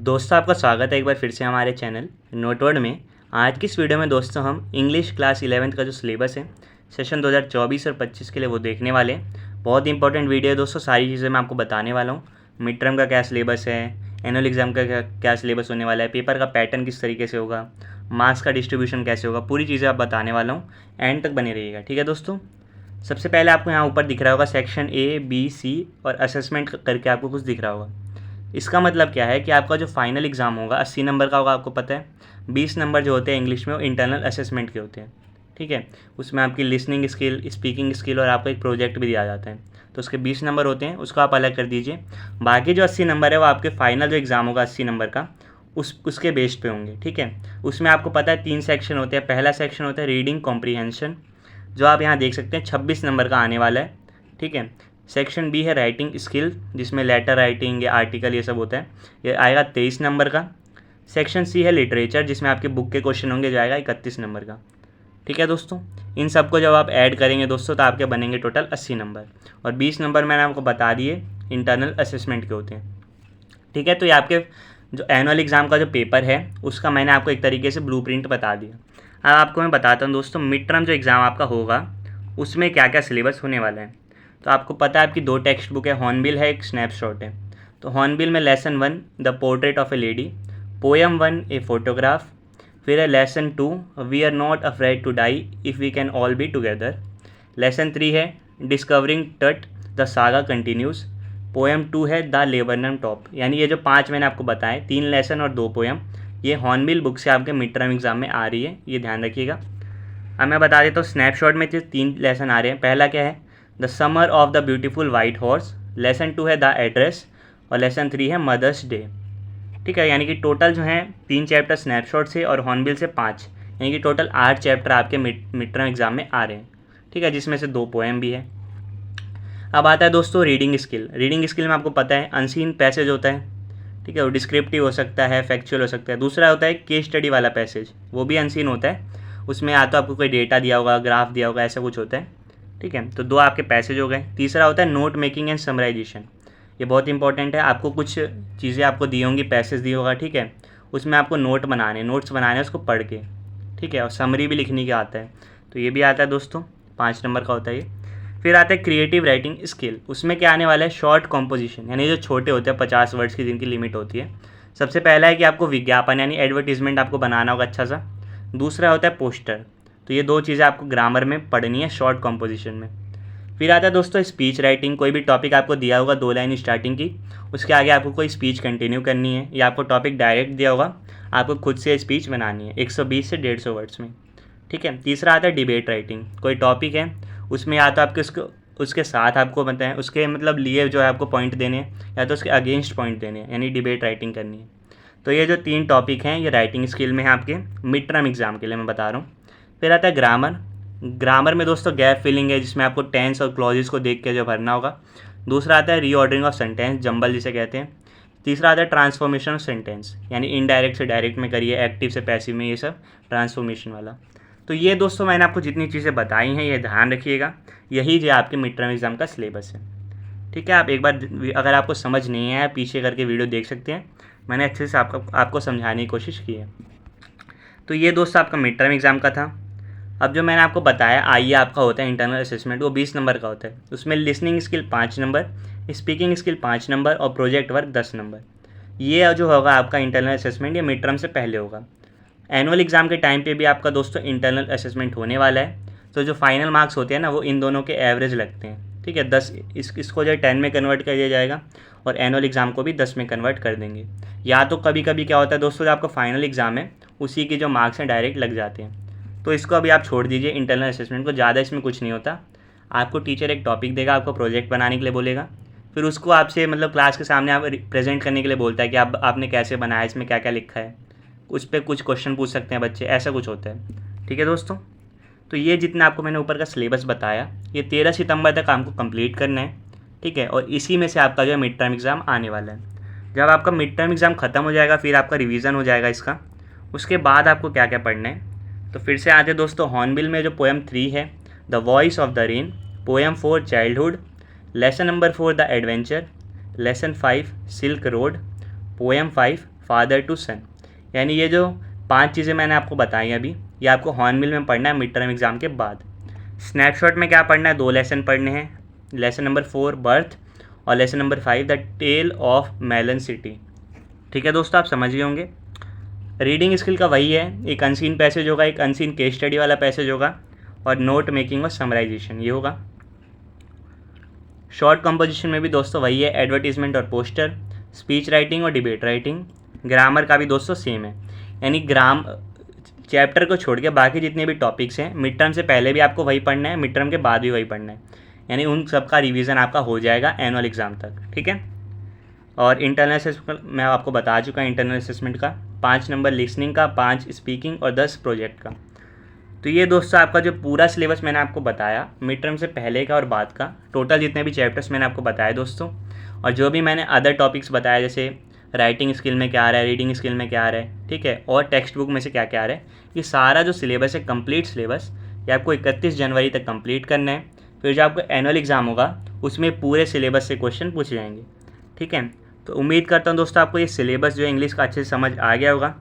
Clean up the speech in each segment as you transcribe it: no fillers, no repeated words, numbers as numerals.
दोस्तों आपका स्वागत है एक बार फिर से हमारे चैनल नोटवर्ड में। आज की इस वीडियो में दोस्तों हम इंग्लिश क्लास 11th का जो सिलेबस है सेशन 2024 और 25 के लिए वो देखने वाले हैं। बहुत इंपॉर्टेंट वीडियो है दोस्तों, सारी चीज़ें मैं आपको बताने वाला हूँ। मिड टर्म का क्या सिलेबस है, एनुअल एग्ज़ाम का क्या सिलेबस होने वाला है, पेपर का पैटर्न किस तरीके से होगा, मार्क्स का डिस्ट्रीब्यूशन कैसे होगा, पूरी चीज़ें आप बताने वाला हूँ। एंड तक बने रहिएगा, ठीक है दोस्तों। सबसे पहले आपको यहाँ ऊपर दिख रहा होगा सेक्शन ए बी सी और असेसमेंट करके आपको कुछ दिख रहा होगा। इसका मतलब क्या है कि आपका जो फाइनल एग्ज़ाम होगा 80 नंबर का होगा, आपको पता है। 20 नंबर जो होते हैं इंग्लिश में वो इंटरनल असेसमेंट के होते हैं, ठीक है। उसमें आपकी लिसनिंग स्किल, स्पीकिंग स्किल और आपको एक प्रोजेक्ट भी दिया जाता है, तो उसके 20 नंबर होते हैं, उसको आप अलग कर दीजिए। बाकी जो 80 नंबर है वो आपके फाइनल जो एग्ज़ाम होगा 80 नंबर का उसके बेस पे होंगे, ठीक है। उसमें आपको पता है 3 सेक्शन होते हैं। पहला सेक्शन होता है रीडिंग कॉम्प्रीहेंशन, जो आप यहाँ देख सकते हैं 26 नंबर का आने वाला है, ठीक है। सेक्शन बी है राइटिंग स्किल, जिसमें लेटर राइटिंग या आर्टिकल ये सब होता है, ये आएगा 23 नंबर का। सेक्शन सी है लिटरेचर, जिसमें आपके बुक के क्वेश्चन होंगे, जो आएगा 31 नंबर का, ठीक है दोस्तों। इन सबको जब आप ऐड करेंगे दोस्तों तो आपके बनेंगे टोटल 80 नंबर, और 20 नंबर मैंने आपको बता दिए इंटरनल असेसमेंट के होते हैं, ठीक है। तो ये आपके जो एनुअल एग्ज़ाम का जो पेपर है उसका मैंने आपको एक तरीके से ब्लूप्रिंट बता दिया। अब आपको मैं बताता हूँ दोस्तों, मिड टर्म जो एग्ज़ाम आपका होगा उसमें क्या क्या सिलेबस होने वाला है। तो आपको पता है आपकी 2 टेक्स्ट बुक है, हॉर्नबिल है, एक स्नैपशॉट है। तो हॉर्नबिल में lesson 1 the portrait of a lady, poem 1 a photograph, फिर है lesson 2 we are not afraid to die if we can all be together. Lesson 3 है डिस्कवरिंग टट द सागा कंटिन्यूज़, पोएम 2 है द लेबरनम टॉप। यानी ये जो 5 मैंने आपको बताए, 3 लेसन और 2 पोएम, ये हॉर्नबिल बुक से आपके मिड टर्म एग्ज़ाम में आ रही है, ये ध्यान रखिएगा। अब मैं बता देता हूँ स्नैपशॉट में जो 3 लेसन आ रहे हैं। पहला क्या है, the summer of the beautiful white horse, lesson 2 है द एड्रेस, और लेसन 3 है मदर्स डे, ठीक है। यानी कि टोटल जो हैं 3 चैप्टर स्नैपशॉट से और हॉर्नबिल से 5, यानी कि टोटल 8 चैप्टर आपके मिड टर्म एग्ज़ाम में आ रहे हैं, ठीक है, जिसमें से 2 पोएम भी है। अब आता है दोस्तों रीडिंग स्किल। रीडिंग स्किल में आपको पता है अनसीन पैसेज होता है, ठीक है, वो डिस्क्रिप्टिव हो सकता है, फैक्चुअल हो सकता है। दूसरा होता है केस स्टडी वाला पैसेज, वो भी अनसीन होता है। उसमें या तो आपको कोई डेटा दिया होगा, ग्राफ दिया होगा, ऐसा कुछ होता है, ठीक है। तो 2 आपके पैसेज हो गए। तीसरा होता है नोट मेकिंग एंड समराइजेशन, ये बहुत इंपॉर्टेंट है। आपको कुछ चीज़ें आपको दी होंगी, पैसेज दिया होगा, ठीक है, उसमें आपको नोट्स बनाने उसको पढ़ के, ठीक है, और समरी भी लिखने का आता है, तो ये भी आता है दोस्तों, 5 नंबर का होता है ये। फिर आता है क्रिएटिव राइटिंग स्किल, उसमें क्या आने वाला है शॉर्ट कॉम्पोजिशन, यानी जो छोटे होते हैं 50 वर्ड्स की जिनकी लिमिट होती है। सबसे पहला है कि आपको विज्ञापन यानी एडवर्टीजमेंट आपको बनाना होगा अच्छा सा। दूसरा होता है पोस्टर, तो ये 2 चीज़ें आपको ग्रामर में पढ़नी है शॉर्ट कॉम्पोजिशन में। फिर आता है दोस्तों स्पीच राइटिंग, कोई भी टॉपिक आपको दिया होगा 2 लाइन स्टार्टिंग की, उसके आगे आपको कोई स्पीच कंटिन्यू करनी है, या आपको टॉपिक डायरेक्ट दिया होगा, आपको खुद से स्पीच बनानी है 120 से 150 वर्ड्स में, ठीक है। तीसरा आता है डिबेट राइटिंग, कोई टॉपिक है उसमें या तो आपके उसके साथ आपको बताएं, उसके मतलब लिए जो है आपको पॉइंट देने हैं, या तो उसके अगेंस्ट पॉइंट देने हैं, यानी डिबेट राइटिंग करनी है। तो ये जो 3 टॉपिक हैं ये राइटिंग स्किल में है आपके मिड टर्म एग्ज़ाम के लिए मैं बता रहा हूँ। फिर आता है ग्रामर। ग्रामर में दोस्तों गैप फिलिंग है, जिसमें आपको टेंस और क्लॉजेस को देख के जो भरना होगा। दूसरा आता है रीऑर्डरिंग ऑफ सेंटेंस, जंबल जिसे कहते हैं। तीसरा आता है ट्रांसफॉर्मेशन ऑफ सेंटेंस, यानी इनडायरेक्ट से डायरेक्ट में करिए, एक्टिव से पैसिव में, ये सब ट्रांसफॉर्मेशन वाला। तो ये दोस्तों मैंने आपको जितनी चीज़ें बताई हैं ये ध्यान रखिएगा, यही जो आपके मिड टर्म एग्ज़ाम का सिलेबस है, ठीक है। आप एक बार अगर आपको समझ नहीं आया पीछे करके वीडियो देख सकते हैं, मैंने अच्छे से आपको समझाने की कोशिश की है। तो ये दोस्तों आपका मिड टर्म एग्ज़ाम का था। अब जो मैंने आपको बताया आइए आपका होता है इंटरनल असेसमेंट, वो 20 नंबर का होता है। उसमें listening skill 5 number, speaking skill 5 number और प्रोजेक्ट वर्क 10 नंबर। ये जो होगा आपका इंटरनल असेसमेंट, ये मिड टर्म से पहले होगा। एनुअल एग्ज़ाम के टाइम पे भी आपका दोस्तों इंटरनल असेसमेंट होने वाला है, तो जो फाइनल मार्क्स होते हैं ना वो इन दोनों के एवरेज लगते हैं, ठीक है। 10 इसको जो 10 में कन्वर्ट कर दिया जाएगा, और एनुअल एग्ज़ाम को भी 10 में कन्वर्ट कर देंगे। या तो कभी कभी क्या होता है दोस्तों, जो आपका फाइनल एग्ज़ाम है उसी के जो मार्क्स हैं डायरेक्ट लग जाते हैं, तो इसको अभी आप छोड़ दीजिए इंटरनल असेसमेंट को, ज़्यादा इसमें कुछ नहीं होता। आपको टीचर एक टॉपिक देगा, आपको प्रोजेक्ट बनाने के लिए बोलेगा, फिर उसको आपसे मतलब क्लास के सामने आप प्रेजेंट करने के लिए बोलता है कि आपने कैसे बनाया, इसमें क्या क्या लिखा है, उस पर कुछ क्वेश्चन पूछ सकते हैं बच्चे, ऐसा कुछ होता है, ठीक है दोस्तों। तो ये जितना आपको मैंने ऊपर का सिलेबस बताया, ये 13 सितंबर तक आपको कंप्लीट करना है, ठीक है। और इसी में से आपका जो है मिड टर्म एग्ज़ाम आने वाला है। जब आपका मिड टर्म एग्ज़ाम ख़त्म हो जाएगा फिर आपका रिवीजन हो जाएगा इसका, उसके बाद आपको क्या क्या पढ़ना है। तो फिर से आते दोस्तों हॉर्नबिल में जो पोएम 3 है the voice of the rain, poem 4 childhood, lesson number 4 the adventure, lesson 5 silk road, poem 5 father to son. यानी ये जो 5 चीज़ें मैंने आपको बताई अभी, ये आपको हॉर्नबिल में पढ़ना है मिड टर्म एग्ज़ाम के बाद। स्नैपशॉट में क्या पढ़ना है, 2 लेसन पढ़ने हैं, लेसन नंबर 4 बर्थ और lesson number 5 the tale of melon city. ठीक है दोस्तों, आप समझ गए होंगे। रीडिंग स्किल का वही है, एक अनसीन पैसेज होगा, एक अनसीन केस स्टडी वाला पैसेज होगा और नोट मेकिंग और समराइजेशन ये होगा। शॉर्ट कंपोजिशन में भी दोस्तों वही है, एडवर्टीजमेंट और पोस्टर, स्पीच राइटिंग और डिबेट राइटिंग। ग्रामर का भी दोस्तों सेम है, यानी चैप्टर को छोड़ के बाकी जितने भी टॉपिक्स हैं मिड टर्म से पहले भी आपको वही पढ़ना है, मिड टर्म के बाद भी वही पढ़ना है, यानी उन सब का रिवीजन आपका हो जाएगा एनुअल एग्ज़ाम तक। ठीक है। और इंटरनल असेसमेंट मैं आपको बता चुका, इंटरनल असेसमेंट का 5 नंबर लिसनिंग का, 5 स्पीकिंग और 10 प्रोजेक्ट का। तो ये दोस्तों आपका जो पूरा सिलेबस मैंने आपको बताया मिड टर्म से पहले का और बाद का, टोटल जितने भी चैप्टर्स मैंने आपको बताए दोस्तों, और जो भी मैंने अदर टॉपिक्स बताया जैसे राइटिंग स्किल में क्या आ रहा है, रीडिंग स्किल में क्या आ रहा है, ठीक है, और टेक्स्ट बुक में से क्या क्या आ रहा है, ये सारा जो सिलेबस है कंप्लीट सिलेबस, ये आपको 31 जनवरी तक कंप्लीट करना है। फिर जो आपको एनुअल एग्ज़ाम होगा उसमें पूरे सिलेबस से क्वेश्चन पूछे जाएंगे। ठीक है। तो उम्मीद करता हूँ दोस्तों आपको ये सिलेबस जो है इंग्लिश का अच्छे से समझ आ गया होगा।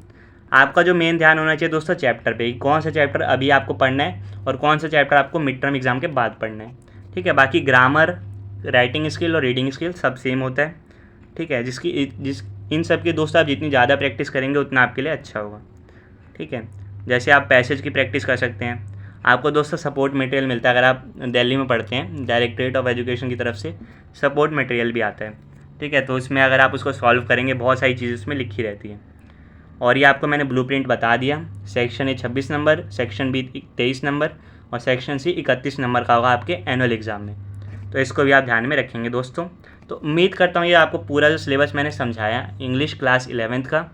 आपका जो मेन ध्यान होना चाहिए दोस्तों चैप्टर पे, कौन सा चैप्टर अभी आपको पढ़ना है और कौन सा चैप्टर आपको मिड टर्म एग्ज़ाम के बाद पढ़ना है। ठीक है। बाकी ग्रामर, राइटिंग स्किल और रीडिंग स्किल सब सेम होता है। ठीक है। इन सब की दोस्तों आप जितनी ज़्यादा प्रैक्टिस करेंगे उतना आपके लिए अच्छा होगा। ठीक है। जैसे आप पैसेज की प्रैक्टिस कर सकते हैं, आपको दोस्तों सपोर्ट मटेरियल मिलता है, अगर आप दिल्ली में पढ़ते हैं डायरेक्टरेट ऑफ एजुकेशन की तरफ से सपोर्ट मटेरियल भी आता है। ठीक है। तो उसमें अगर आप उसको सॉल्व करेंगे बहुत सारी चीज़ें उसमें लिखी रहती हैं। और ये आपको मैंने ब्लूप्रिंट बता दिया, section A 26 number, section B 23 number और सेक्शन सी 31 नंबर का होगा आपके एनुअल एग्ज़ाम में। तो इसको भी आप ध्यान में रखेंगे दोस्तों। तो उम्मीद करता हूँ ये आपको पूरा जो सिलेबस मैंने समझाया इंग्लिश क्लास 11th का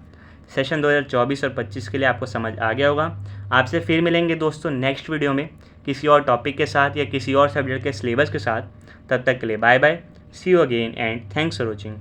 सेशन 2024 और 25 के लिए आपको समझ आ गया होगा। आपसे फिर मिलेंगे दोस्तों नेक्स्ट वीडियो में किसी और टॉपिक के साथ या किसी और सब्जेक्ट के सिलेबस के साथ। तब तक के लिए bye bye, see you again and thanks for watching.